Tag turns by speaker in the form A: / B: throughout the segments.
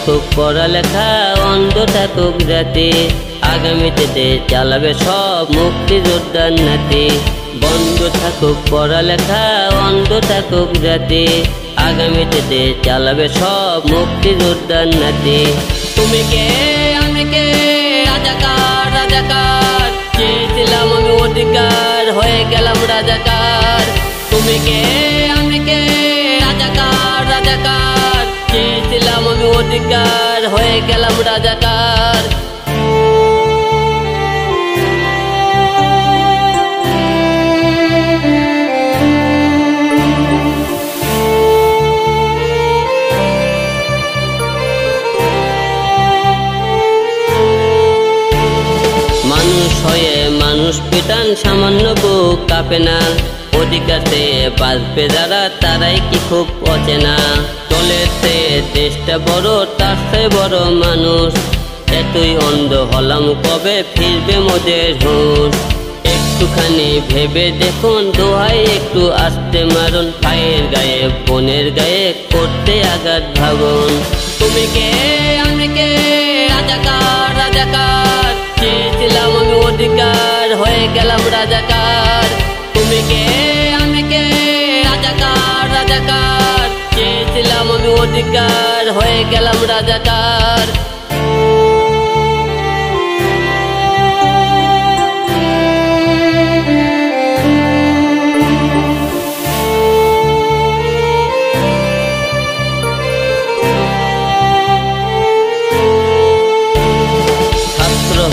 A: থাকুক পড়ালেখা, অন্ধ থাকুক জাতি, আগামীতে দেশ চালাবে সব মুক্তিযোদ্ধার নাতি। বন্ধ থাকুক পড়ালেখা, অন্ধ থাকুক জাতি, আগামীতে দেশ চালাবে সব মুক্তিযোদ্ধার নাতি। তুমি কে আমি কে, রাজাকার রাজাকার, চেয়েছিলাম আমি অধিকার, হয়ে গেলাম রাজাকার। তুমি কে আমি কে, রাজাকার রাজাকার, চেয়েছিলাম আমি অধিকার, হয়ে গেলাম রাজাকার। মানুষ হয়ে মানুষ পিটান, সামান্য বুক কাঁপে না, অধিকার চেয়ে বাঁচবে যারা তারাই কি খুব অচেনা। দলের চেয়ে দেশটা বড়, তার চেয়ে বড় মানুষ, এতই অন্ধ হলাম কবে ফিরবে মোদের হুঁশ। একটুখানি ভেবে দেখুন, দোহাই একটু আস্তে মারুন, ভাইয়ের গায়ে বোনের গায়ে করতে আঘাত ভাবুন। তুমি কে আমি কে, রাজাকার রাজাকার, চেয়েছিলাম আমি অধিকার, হয়ে গেলাম রাজাকার। তুমি কে আমি কে, রাজাকার রাজাকার, চেয়েছিলাম আমি অধিকার, হয়ে গেলাম রাজাকার।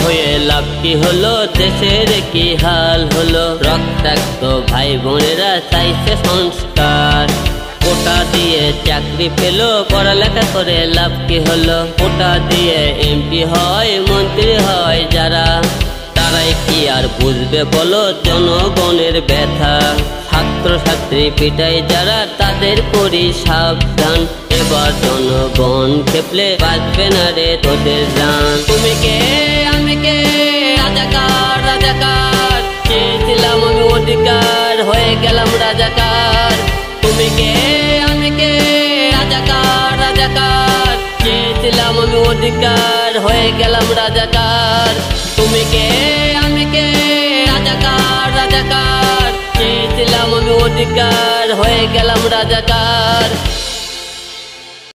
A: হয়ে লাভ কি হলো, দেশের কি হাল হলো, রক্তাক্ত ভাই বোনেরা চাইছে সংস্কার। কোটা দিয়ে চাকরি পেলো, পড়ালেখা করে লাভ কি হলো, কোটা দিয়ে এমপি হয় মন্ত্রী হয় যারা, তারাই কি আর বুঝবে বলো জনগণের ব্যথা। ছাত্র ছাত্রী পিটাই যারা, তাদের করি সাবধান, এবার জনগণ খেপলে বাঁচবে না রে তোদের জান। তুমি কে আমি কে, রাজাকার রাজাকার, চেয়েছিলাম আমি অধিকার, হয়ে গেলাম রাজাকার। তুমি কে আমি কে, রাজাকার রাজাকার, চেয়েছিলাম আমি অধিকার, হয়ে গেলাম রাজাকার। তুমি কে আমি কে, রাজাকার রাজাকার, চেয়েছিলাম আমি অধিকার, হয়ে গেলাম রাজাকার।